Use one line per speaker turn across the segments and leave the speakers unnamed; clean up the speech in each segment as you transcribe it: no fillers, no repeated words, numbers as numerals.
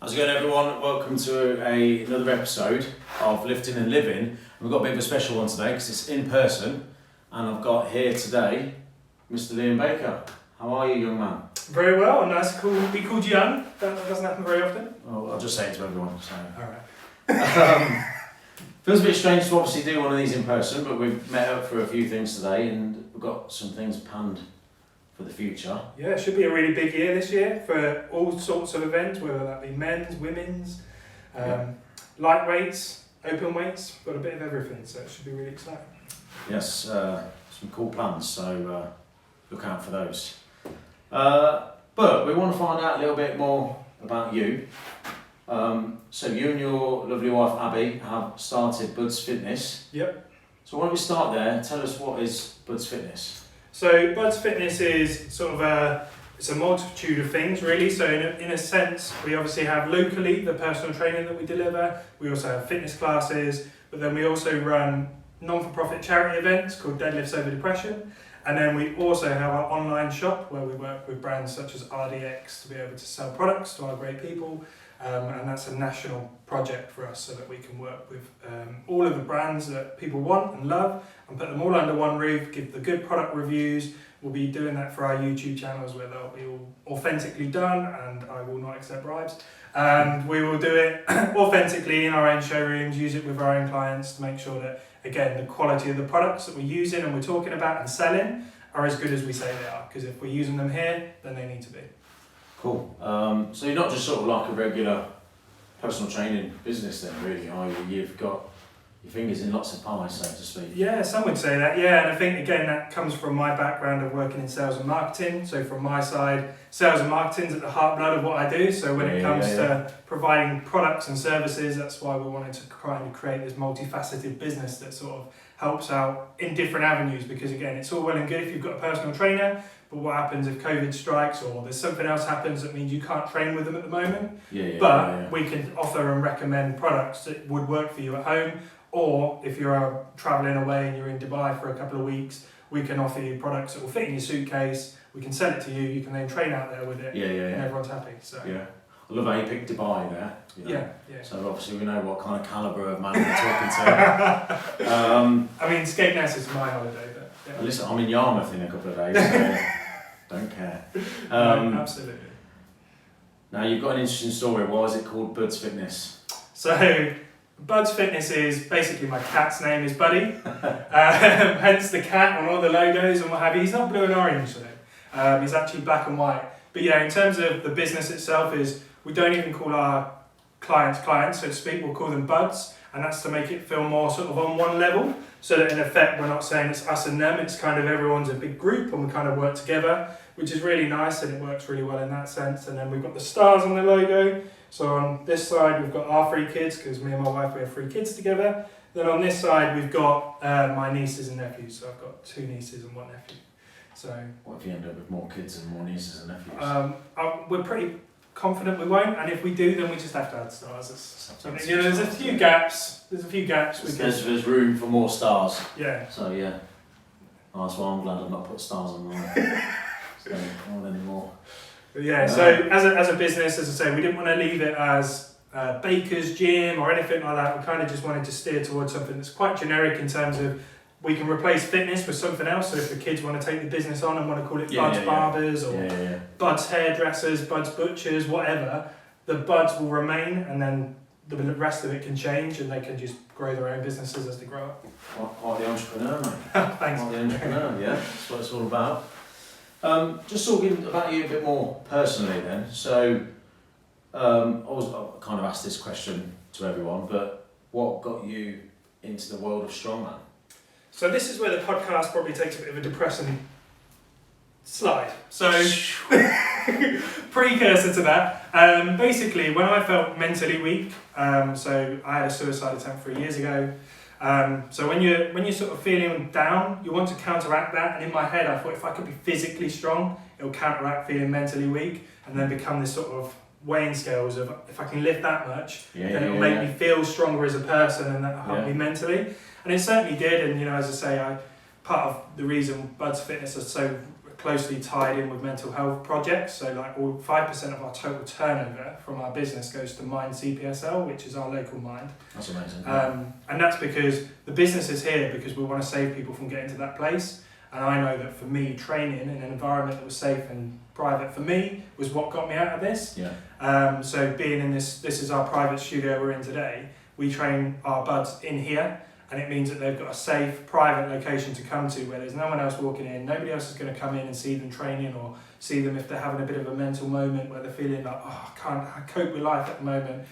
How's it going, everyone? Welcome to another episode of Lifting and Living. We've got a bit of a special one today because it's in person, and I've got here today Mr. Liam Baker. How are you, young man?
Very well. Nice to be called young. That doesn't happen very often.
Well, I'll just say it to everyone. So.
All right.
Feels a bit strange to obviously do one of these in person, but we've met up for a few things today, and we've got some things planned for the future.
Yeah, it should be a really big year this year for all sorts of events, whether that be men's, women's, lightweights, open weights. Got a bit of everything, so it should be really exciting.
Yes, some cool plans, so look out for those. But we want to find out a little bit more about you. So you and your lovely wife Abby have started Bud's Fitness.
Yep. So
why don't we start there? Tell us, what is Bud's Fitness?
So Bud's Fitness is sort of it's a multitude of things really. So in a sense, we obviously have locally the personal training that we deliver. We also have fitness classes, but then we also run non-for-profit charity events called Deadlifts Over Depression. And then we also have our online shop where we work with brands such as RDX to be able to sell products to our great people. And that's a national project for us so that we can work with all of the brands that people want and love and put them all under one roof, give the good product reviews. We'll be doing that for our YouTube channels where they'll be all authentically done, and I will not accept bribes. And we will do it authentically in our own showrooms, use it with our own clients to make sure that, again, the quality of the products that we're using and we're talking about and selling are as good as we say they are. Because if we're using them here, then they need to be.
Cool. So you're not just sort of like a regular personal training business then, really, are you? You've got your fingers in lots of pies, so to speak.
Yeah, some would say that, yeah. And I think, again, that comes from my background of working in sales and marketing. So from my side, sales and marketing is at the heart blood of what I do. So when it comes to providing products and services, that's why we wanted to kind of create this multifaceted business that sort of helps out in different avenues. Because, again, it's all well and good if you've got a personal trainer, but what happens if COVID strikes or there's something else happens that means you can't train with them at the moment? We can offer and recommend products that would work for you at home. Or if you're travelling away and you're in Dubai for a couple of weeks, we can offer you products that will fit in your suitcase. We can sell it to you. You can then train out there with it. And everyone's happy. So.
Yeah. I love how you picked Dubai there. You know?
Yeah.
So obviously we know what kind of calibre of man we're talking to.
I mean, Skegness is my holiday, but yeah.
Listen, I'm in Yarmouth in a couple of days, so don't care.
Absolutely.
Now you've got an interesting story. Why is it called Bud's Fitness?
So Bud's Fitness is basically my cat's name is Buddy. Hence the cat on all the logos and what have you. He's not blue and orange though. He's actually black and white. But yeah, in terms of the business itself, is we don't even call our clients, so to speak. We'll call them buds, and that's to make it feel more sort of on one level, so that in effect we're not saying it's us and them. It's kind of everyone's a big group, and we kind of work together, which is really nice, and it works really well in that sense. And then we've got the stars on the logo. So on this side we've got our 3 kids, because me and my wife, we have 3 kids together. Then on this side we've got my nieces and nephews. So I've got 2 nieces and 1 nephew. So
what if you end up with more kids and more nieces and nephews?
We're pretty confident we won't, and if we do, then we just have to add stars. There's a few gaps.
There's room for more stars.
Yeah.
So yeah. Oh, that's why I'm glad I've not put stars on mine. So not anymore.
But yeah. So as a business, as I say, we didn't want to leave it as Baker's Gym or anything like that. We kind of just wanted to steer towards something that's quite generic in terms of we can replace fitness with something else. So if the kids want to take the business on and want to call it Bud's Barbers or Bud's Hairdressers, Bud's Butchers, whatever, the Buds will remain, and then the rest of it can change, and they can just grow their own businesses as they grow up.
Quite the entrepreneur, mate.
Thanks.
Quite the entrepreneur, yeah. That's what it's all about. Just talking about you a bit more personally then. So I kind of asked this question to everyone, but what got you into the world of strongman?
So this is where the podcast probably takes a bit of a depressing slide. So, precursor to that, basically when I felt mentally weak, so I had a suicide attempt 3 years ago. So when you're sort of feeling down, you want to counteract that. And in my head, I thought if I could be physically strong, it'll counteract feeling mentally weak, and then become this sort of weighing scales of if I can lift that much, then it'll make me feel stronger as a person, and that'll help me mentally. And it certainly did. And as I say, part of the reason Bud's Fitness is so of closely tied in with mental health projects. So like all 5% of our total turnover from our business goes to Mind CPSL, which is our local Mind.
That's amazing.
And that's because the business is here because we want to save people from getting to that place. And I know that for me, training in an environment that was safe and private for me was what got me out of this.
Yeah.
So being in this is our private studio we're in today. We train our buds in here, and it means that they've got a safe, private location to come to where there's no one else walking in. Nobody else is going to come in and see them training or see them if they're having a bit of a mental moment where they're feeling like, oh, I can't cope with life at the moment.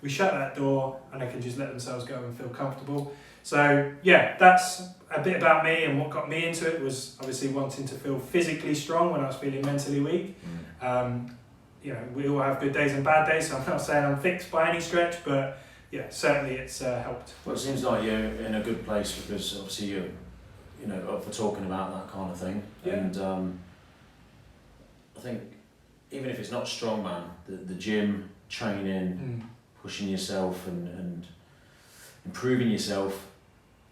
We shut that door and they can just let themselves go and feel comfortable. So yeah, that's a bit about me, and what got me into it was obviously wanting to feel physically strong when I was feeling mentally weak. We all have good days and bad days, so I'm not saying I'm fixed by any stretch, but yeah, certainly it's helped.
Well, it seems like you're in a good place because obviously you're, up for talking about that kind of thing.
Yeah.
And I think even if it's not strongman, the gym, training, pushing yourself and improving yourself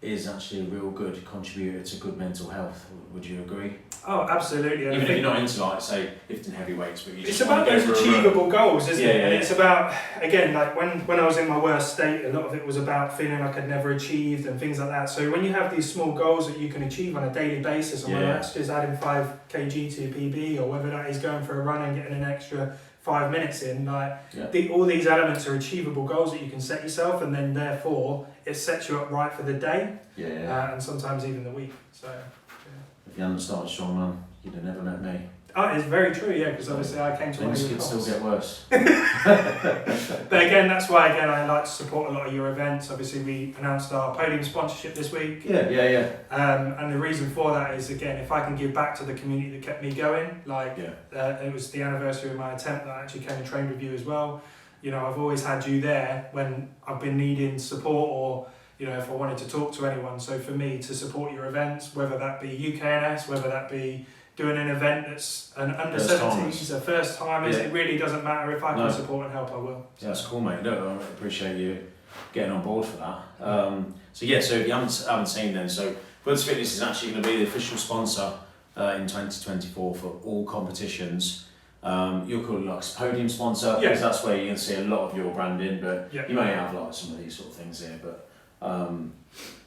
is actually a real good contributor to good mental health. Would you agree?
Oh, absolutely.
Even if you're not into, like, say, lifting heavy weights, but you
it's
just
about those achievable goals, isn't it? And it's about, again, like when I was in my worst state, a lot of it was about feeling like I'd never achieved and things like that. So when you have these small goals that you can achieve on a daily basis, and whether that's just adding 5 kg to your PB, or whether that is going for a run and getting an extra 5 minutes in, all these elements are achievable goals that you can set yourself, and then therefore it sets you up right for the day, and sometimes even the week. So
if you hadn't started strongman, you'd have never met me.
Oh, it's very true, yeah, because obviously I came to one of your
Things could still get worse.
But again, that's why I like to support a lot of your events. Obviously, we announced our podium sponsorship this week.
Yeah.
And the reason for that is, again, if I can give back to the community that kept me going, it was the anniversary of my attempt that I actually came and trained with you as well. I've always had you there when I've been needing support, or if I wanted to talk to anyone. So for me to support your events, whether that be UKNS, whether that be doing an event that's an under 17s, a first timers, it really doesn't matter. If I can support and help, I will.
Yeah, that's cool, mate. No, I appreciate you getting on board for that. So if you haven't seen then, so Buds Fitness is actually going to be the official sponsor in 2024 for all competitions. You'll call it like a podium sponsor, because that's where you're going to see a lot of your branding, but you may have like some of these sort of things here. But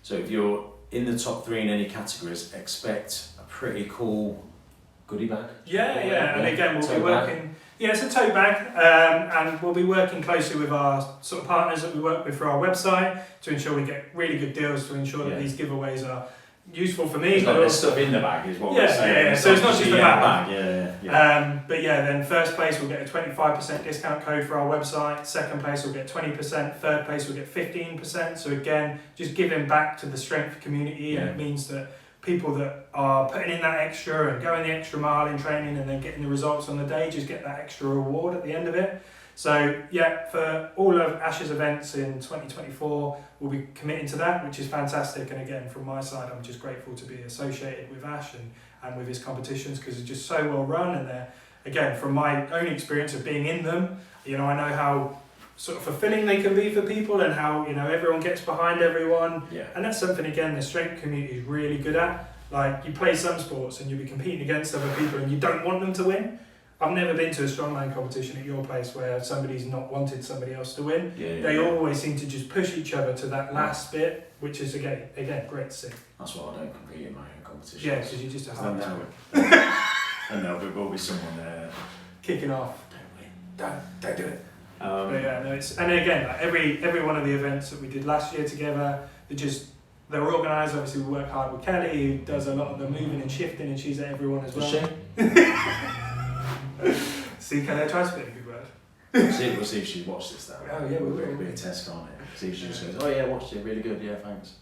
so if you're in the top 3 in any categories, expect a pretty cool goodie bag.
And again we'll be working. It's a tote bag, and we'll be working closely with our sort of partners that we work with for our website to ensure we get really good deals, to ensure that these giveaways are useful for me.
There's stuff in the bag is what we're saying.
So it's not just the bag.
But
then first place will get a 25% discount code for our website, second place will get 20%, third place will get 15%. So again, just giving back to the strength community, and it means that people that are putting in that extra and going the extra mile in training and then getting the results on the day just get that extra reward at the end of it. So for all of Ash's events in 2024, we'll be committing to that, which is fantastic. And again, from my side, I'm just grateful to be associated with Ash and with his competitions, because it's just so well run. And they're, again, from my own experience of being in them, I know how sort of fulfilling they can be for people, and how everyone gets behind everyone. And that's something, again, the strength community is really good at. Like, you play some sports and you'll be competing against other people and you don't want them to win. I've never been to a strongman competition at your place where somebody's not wanted somebody else to win. They always seem to just push each other to that last bit, which is again great to see.
That's why I don't compete in my own competitions.
Because you're just a hard
and there will be someone there
kicking off.
Don't win. Don't do it.
And again, like every one of the events that we did last year together, they're organised. Obviously, we work hard with Kelly, who does a lot of the moving and shifting, and she's at everyone as well. See, Kelly, I tried to speak a good word.
We'll see if she watched this though.
Oh yeah, we will.
It'll be a test, can't it? See if she says, watched it, really good, thanks.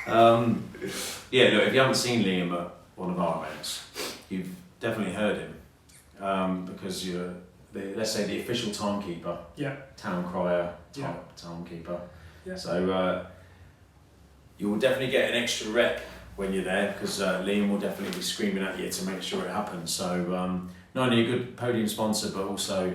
Look, if you haven't seen Liam at one of our events, you've definitely heard him, because you're let's say the official timekeeper, town crier type timekeeper. So you will definitely get an extra rep when you're there, because Liam will definitely be screaming at you to make sure it happens. So not only a good podium sponsor, but also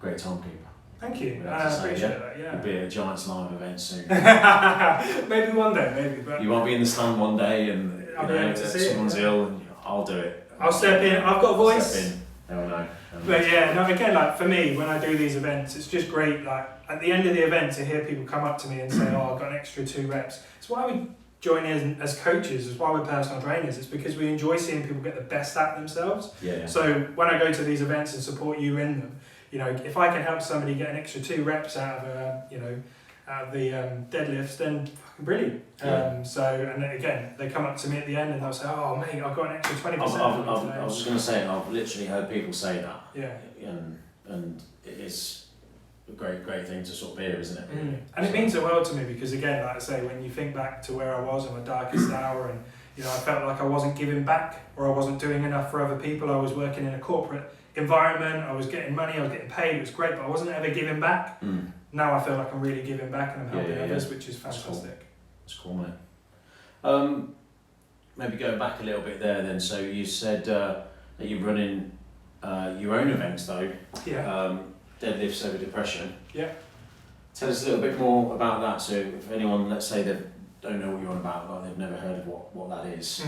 great timekeeper.
Thank you. I appreciate that.
You'll be at a Giants Live event soon.
Maybe one day, but
you won't be in the stand one day, and
I'll be able to see
someone's ill, and I'll do it.
I'll step in. I've got a voice.
Step in. They'll know.
But yeah, no, again, like for me, when I do these events, it's just great. Like at the end of the event, to hear people come up to me and say, "Oh, I've got an extra 2 reps." It's why we join in as coaches. It's why we're personal trainers. It's because we enjoy seeing people get the best out of themselves.
Yeah.
So when I go to these events and support you in them, you know, if I can help somebody get an extra 2 reps out of the deadlifts, then fucking brilliant.
Yeah.
And then again, they come up to me at the end and they'll say, "Oh mate, I've got an extra 20%."
I was just going to say, I've literally heard people say that.
Yeah.
And it is a great thing to sort of hear, isn't it? Really?
And it means the world to me because again, like I say, when you think back to where I was in my darkest hour, and you know, I felt like I wasn't giving back or I wasn't doing enough for other people. I was working in a corporate environment. I was getting money. I was getting paid. It was great, but I wasn't ever giving back. Now I feel like I'm really giving back and I'm helping others, which is fantastic.
That's cool, mate. Maybe going back a little bit there then. So you said that you're running your own events though.
Yeah.
Deadlifts over depression.
Yeah.
Tell us a little bit more about that. So if anyone, let's say they don't know what you're on about, like they've never heard of what that is.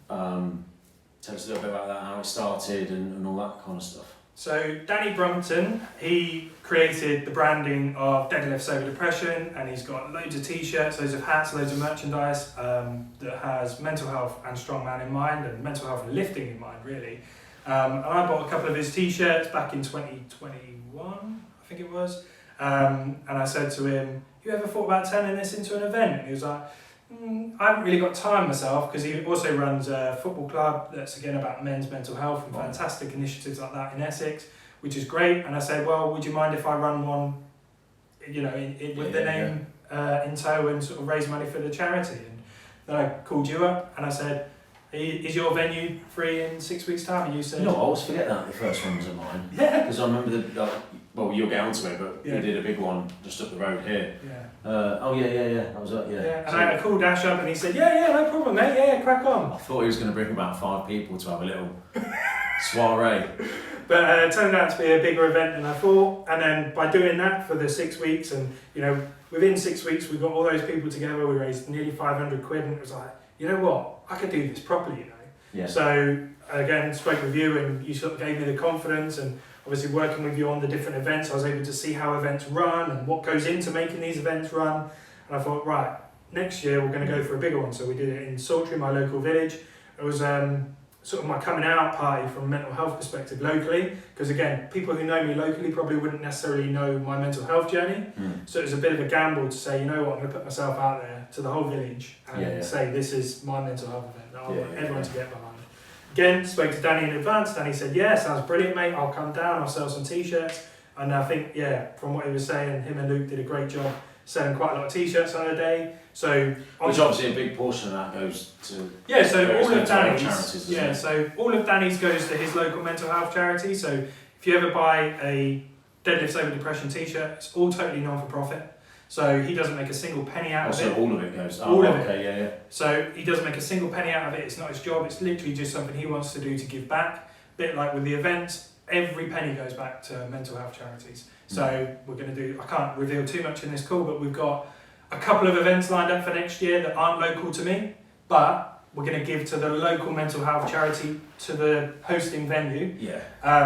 Tell us a little bit about that, how it started and all that kind of stuff.
So Danny Brumpton, he created the branding of Deadlifts Over Depression, and he's got loads of t-shirts, loads of hats, loads of merchandise that has mental health and strongman in mind, and mental health and lifting in mind really. And I bought a couple of his t-shirts back in 2021, I think it was, and I said to him, "You ever thought about turning this into an event?" And he was like, "I haven't really got time myself," because he also runs a football club that's again about men's mental health and fantastic initiatives like that in Essex, which is great. And I said, "Well, would you mind if I run one, you know, with the name in tow and sort of raise money for the charity?" And then I called you up and I said, "Is your venue free in 6 weeks' time?" And you said,
"No, I always forget that the first one was of mine."
Yeah.
Because I remember well, you'll get onto it, but
Yeah.
we did a big one just up the road here.
Yeah.
That was it,
Yeah. And I called Ash up and he said, "Yeah, no problem, mate. Yeah, crack on."
I thought he was going to bring about 5 people to have a little soiree.
But it turned out to be a bigger event than I thought. And then by doing that for the 6 weeks, and you know, within 6 weeks we got all those people together. We raised nearly 500 quid, and it was like, you know what, I could do this properly, you know.
Yeah.
So again, spoke with you, and you sort of gave me the confidence, and obviously working with you on the different events, I was able to see how events run and what goes into making these events run. And I thought, right, next year we're going to go for a bigger one. So we did it in Saltry, my local village. It was sort of my coming out party from a mental health perspective locally, because again, people who know me locally probably wouldn't necessarily know my mental health journey. So it was a bit of a gamble to say, you know what, I'm going to put myself out there to the whole village and say this is my mental health event that I want everyone to get behind. Again, spoke to Danny in advance. Danny said, "Yeah, sounds brilliant, mate. I'll come down. I'll sell some t-shirts." And I think, from what he was saying, him and Luke did a great job selling quite a lot of t-shirts on a day. So,
which obviously a big portion of that goes to
so all of Danny's
charities.
So all of Danny's goes to his local mental health charity. So if you ever buy a Deadlifts Over Depression t-shirt, it's all totally non-for-profit. So he doesn't make a single penny out of it.
So all of it goes.
All of it.
Okay, yeah.
So he doesn't make a single penny out of it. It's not his job. It's literally just something he wants to do to give back. Bit like with the events, every penny goes back to mental health charities. So we're going to do, I can't reveal too much in this call, but we've got a couple of events lined up for next year that aren't local to me, but we're going to give to the local mental health charity, to the hosting venue,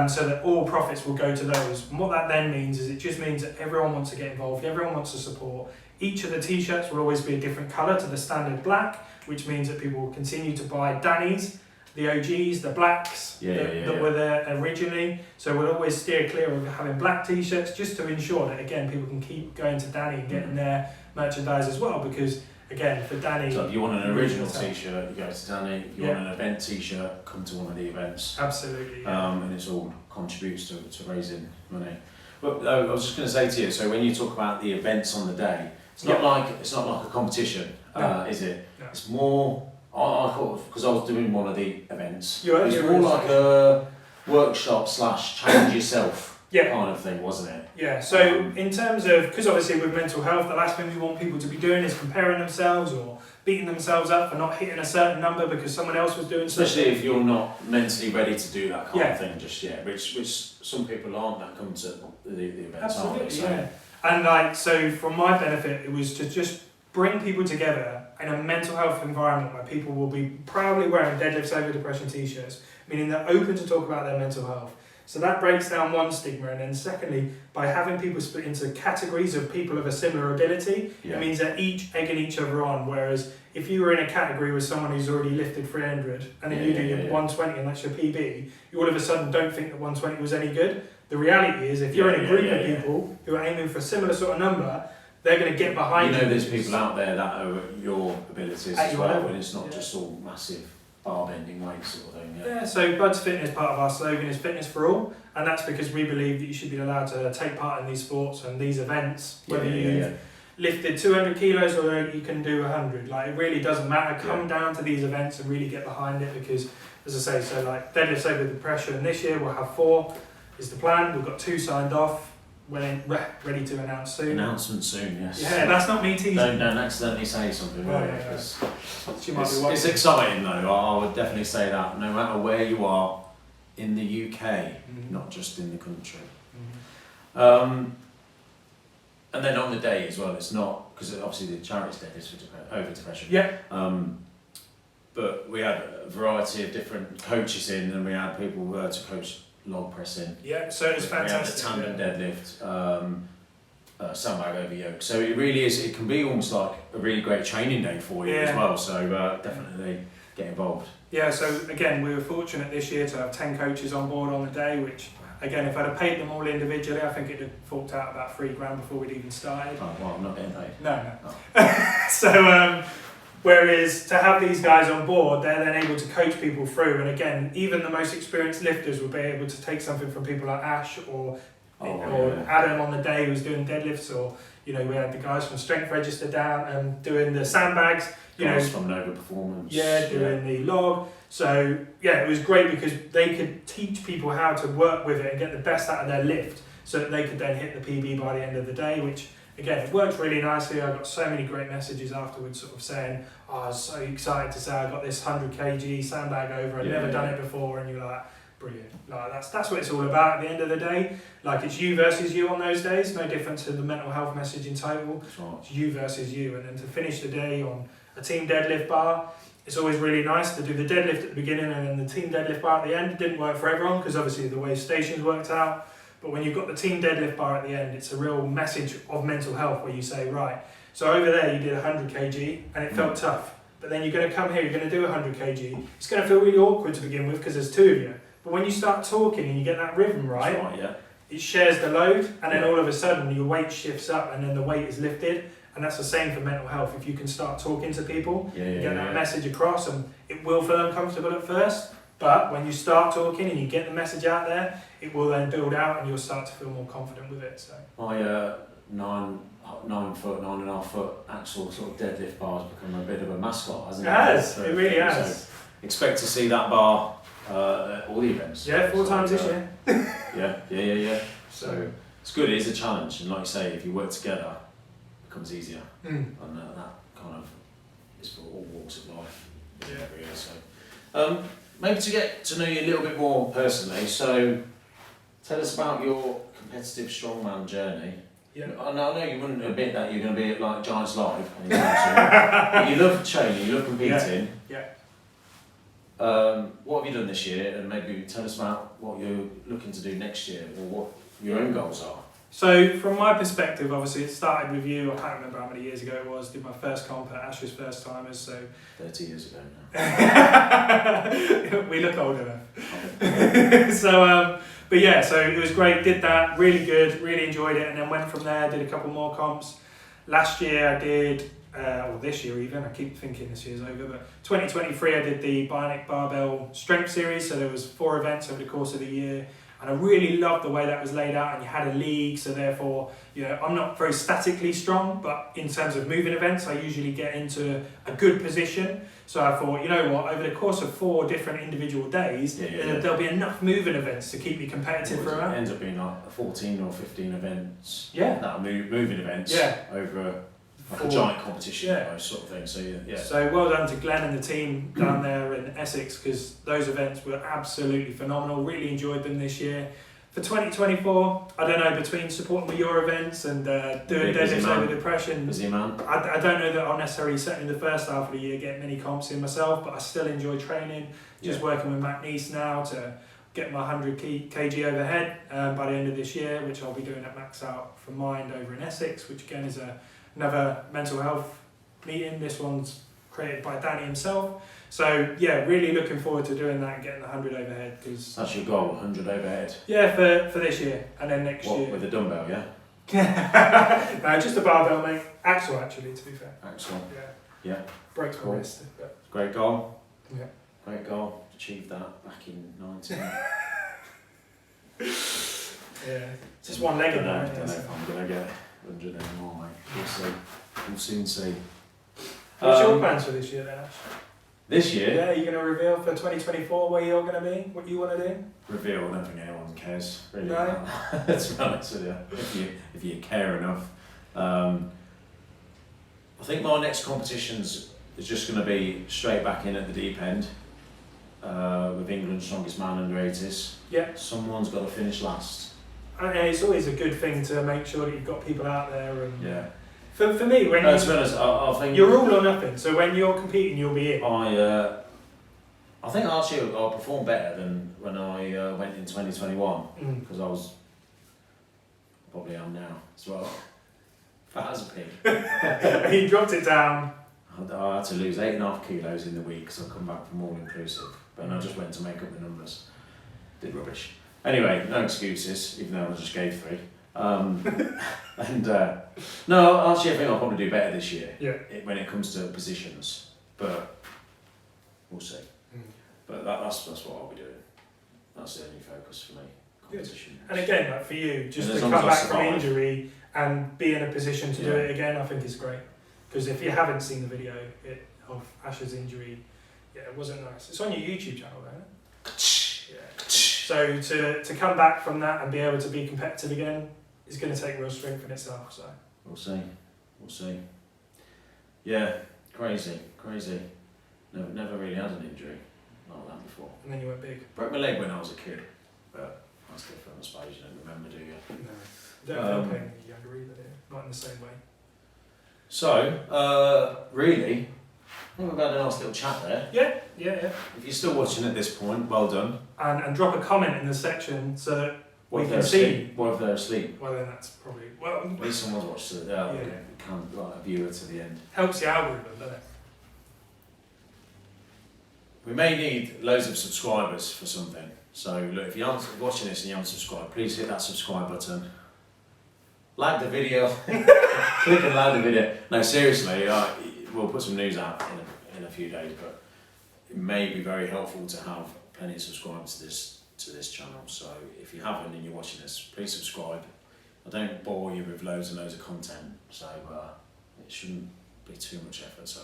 so that all profits will go to those. And what that then means is it just means that everyone wants to get involved, everyone wants to support. Each of the t-shirts will always be a different colour to the standard black, which means that people will continue to buy Danny's, the OGs, the blacks that were there originally. So we'll always steer clear of having black t-shirts, just to ensure that, again, people can keep going to Danny and getting their merchandise as well, because again, for Danny...
So if you want an original t-shirt, you go to Danny. If you want an event t-shirt, come to one of the events.
Absolutely.
And it's all contributes to raising money. But I was just going to say to you, so when you talk about the events on the day, it's not like a competition, is it? No. It's more... I thought, because I was doing one of the events, it's more like a workshop / challenge yourself kind of thing, wasn't it?
Yeah, so in terms of, because obviously with mental health, the last thing we want people to be doing is comparing themselves or beating themselves up for not hitting a certain number because someone else was doing something.
Especially if you're not mentally ready to do that kind of thing just yet, which some people aren't that come to the events.
Absolutely, And so from my benefit, it was to just bring people together in a mental health environment where people will be proudly wearing deadlifts over depression t-shirts, meaning they're open to talk about their mental health. So that breaks down one stigma, and then secondly, by having people split into categories of people of a similar ability, it means they're each egging each other on. Whereas if you were in a category with someone who's already lifted 300 and then you do your 120 and that's your PB, you all of a sudden don't think that 120 was any good. The reality is, if you're in a group of people who are aiming for a similar sort of number, they're going to get behind you.
You know, there's people out there that are your abilities as well, and it's not just all massive bar bending weights sort of thing.
Yeah, so Bud's Fitness, part of our slogan is fitness for all, and that's because we believe that you should be allowed to take part in these sports and these events, whether you've lifted 200 kilos or you can do 100. Like, it really doesn't matter. Come down to these events and really get behind it, because, as I say, so like deadlifts over depression this year we'll have 4 is the plan. We've got 2 signed off. We're ready to announce soon.
Announcement soon, yes.
Yeah, that's not me teasing.
Don't accidentally say something. It's exciting though. I would definitely say that. No matter where you are in the UK, not just in the country. And then on the day as well, it's not, because obviously the charity's dead is for over depression.
Yeah.
But we had a variety of different coaches in, and we had people to coach log pressing.
Yeah, so it's fantastic.
We had a tandem deadlift, sandbag over yoke. So it really is, it can be almost like a really great training day for you as well. So definitely get involved.
Yeah, so again, we were fortunate this year to have 10 coaches on board on the day, which again, if I'd have paid them all individually, I think it'd have forked out about $3,000 before we'd even started.
Oh, well, I'm not getting paid.
No. Oh. So, whereas to have these guys on board, they're then able to coach people through. And again, even the most experienced lifters will be able to take something from people like Ash or Adam on the day who's doing deadlifts, or we had the guys from Strength Register down doing the sandbags.
From Nova Performance.
Doing the log. So it was great because they could teach people how to work with it and get the best out of their lift, so that they could then hit the PB by the end of the day, which again, it worked really nicely. I got so many great messages afterwards sort of saying, I was so excited to say I got this 100 kg sandbag over, I'd never done it before, and you're like, brilliant. Like that's what it's all about at the end of the day. Like, it's you versus you on those days, no different to the mental health message in total. It's you versus you, and then to finish the day on a team deadlift bar, it's always really nice to do the deadlift at the beginning and then the team deadlift bar at the end. It didn't work for everyone because obviously the way stations worked out, but when you've got the team deadlift bar at the end, it's a real message of mental health where you say, right, so over there you did 100 kg and it felt tough, but then you're going to come here, you're going to do 100 kg. It's going to feel really awkward to begin with because there's 2 of you, but when you start talking and you get that rhythm right, it shares the load, and then all of a sudden your weight shifts up and then the weight is lifted. And that's the same for mental health. If you can start talking to people, get that message across, and it will feel uncomfortable at first, but when you start talking and you get the message out there, it will then build out and you'll start to feel more confident with it. So
my 9.5 foot actual sort of deadlift bar has become a bit of a mascot, hasn't it?
It has, it really has.
So expect to see that bar at all the events.
Yeah, 4 times this year.
Yeah. So it's good, it is a challenge, and like you say, if you work together, becomes easier, and that kind of is for all walks of life. So maybe to get to know you a little bit more personally, so tell us about your competitive strongman journey. I know you wouldn't admit that you're going to be at like Giants Live anytime soon, but you love training, you love competing. What have you done this year, and maybe tell us about what you're looking to do next year, or what your own goals are.
So from my perspective, obviously it started with you. I can't remember how many years ago it was. Did my first comp at Ash's First Timers. So
30 years ago now.
We look old enough. So it was great. Did that, really good, really enjoyed it, and then went from there. Did a couple more comps. Last year I did, or this year even. I keep thinking this year's over, but 2023 I did the Bionic Barbell Strength Series. So there was 4 events over the course of the year. And I really loved the way that was laid out, and you had a league, so therefore, I'm not very statically strong, but in terms of moving events, I usually get into a good position. So I thought, over the course of 4 different individual days, there'll be enough moving events to keep me competitive for a round.
It ends up being like 14 or 15 events. That are moving events over like a giant competition, sort of thing. So
well done to Glenn and the team down there in Essex, because those events were absolutely phenomenal. Really enjoyed them this year. For 2024, I don't know, between supporting with your events and doing deadlifts over depression,
Busy man.
I don't know that I'll necessarily, certainly in the first half of the year, get many comps in myself, but I still enjoy training. Just working with Matt Neese now to get my 100 kg overhead by the end of this year, which I'll be doing at Max Out for Mind over in Essex, which again is another mental health meeting. This one's created by Danny himself. So yeah, really looking forward to doing that and getting the 100 overhead. Cause
That's your goal, 100 overhead?
Yeah, for this year and then next year.
With a dumbbell, yeah?
No, just a barbell, mate. Axle, actually, to be fair.
Axle.
Yeah.
Yeah.
Breaks my
Cool.
wrist. But
Great goal.
yeah.
Great goal. Achieved that back in 19.
Yeah. Just one leg in
I
there.
don't know if I'm going to get 100 anymore, mate. We'll see. We'll soon see.
What's your plans for this year then, Ash?
This year?
Yeah, are you going to reveal for 2024 where you're going to be? What you want to do?
Reveal, I don't think anyone cares, really.
No?
To be honest with you, if you care enough. I think my next competitions is just going to be straight back in at the deep end with England's Strongest Man under 80s.
Yeah.
Someone's got to finish last.
And it's always a good thing to make sure that you've got people out there. And
Yeah.
For me, when
To be honest, I think
you're all or nothing. So when you're competing, you'll be in.
I think actually I'll perform better than when I went in 2021 because I was probably am now as well. Fat as a pig.
He dropped it down.
I had to lose 8.5 kilos in the week because I've come back from all inclusive, but I just went to make up the numbers. Did rubbish. Anyway, no excuses, even though I just gave 3. No, actually I think I'll probably do better this year.
Yeah.
When it comes to positions, but we'll see. But that's what I'll be doing. That's the only focus for me. Competition.
And again, like for you, just
And
to
as long
come
as I
back from
survive.
injury and be in a position to do
Yeah.
it again, I think is great. Because if you haven't seen the video of Ash's injury, yeah, it wasn't nice. It's on your YouTube channel, isn't it? Yeah. So to come back from that and be able to be competitive again is going to take real strength in itself. So
We'll see. Yeah, crazy. Never really had an injury like that before.
and then you went big.
Broke my leg when I was a kid, but that's different, I suppose. You don't remember, do you?
No, don't feel pain when you're younger either, do you? Not in the same way.
So, really, I think we've had a nice little chat there.
Yeah.
If you're still watching at this point, well done.
And drop a comment in the section so that
What
we
if
can
they're
see.
asleep? What if they're asleep?
Well, then that's probably
At least someone's watched it.
Yeah.
Okay. Can't like a viewer to the end.
helps the algorithm, doesn't it?
We may need loads of subscribers for something. So look, if you're watching this and you haven't subscribed, please hit that subscribe button. Like the video. Click and like the video. No, seriously, we'll put some news out in a few days, but it may be very helpful to have plenty of subscribers to this channel. So if you haven't and you're watching this, please subscribe. I don't bore you with loads and loads of content, so it shouldn't be too much effort. So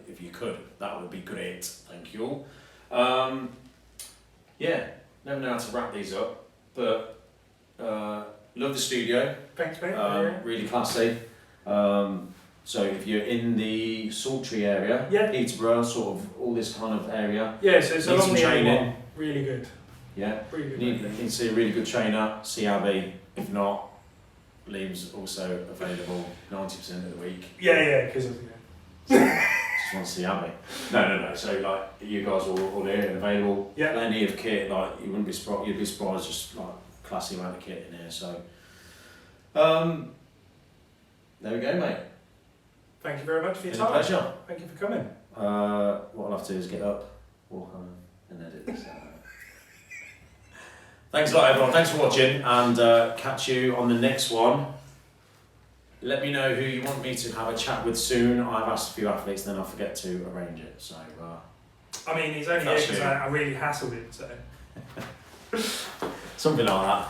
if you could, that would be great. Thank you all. Yeah, never know how to wrap these up, but love the studio.
Thanks, mate.
Really classy. So if you're in the Saltree area, Peterborough, sort of all this kind of area,
Yeah, so it's
need
along
some
the
training.
A1. Really good.
Yeah,
Really good.
you need to see a really good trainer, see Abby. If not, Liam's also available 90% of the week.
Yeah, because of
Just want to see Abby. No. So like you guys are all here and available.
Yeah.
Plenty of kit. Like you wouldn't be surprised. You'd be surprised just like classy amount of kit in here. So there we go, mate.
Thank you very much for your
It's a
time.
pleasure.
Thank you for coming.
What I'll have to do is get up, walk home, and edit this. Thanks a lot, everyone. Thanks for watching, and catch you on the next one. Let me know who you want me to have a chat with soon. I've asked a few athletes, then I'll forget to arrange it. So,
I mean, he's only here because I really hassled him, so.
something like that.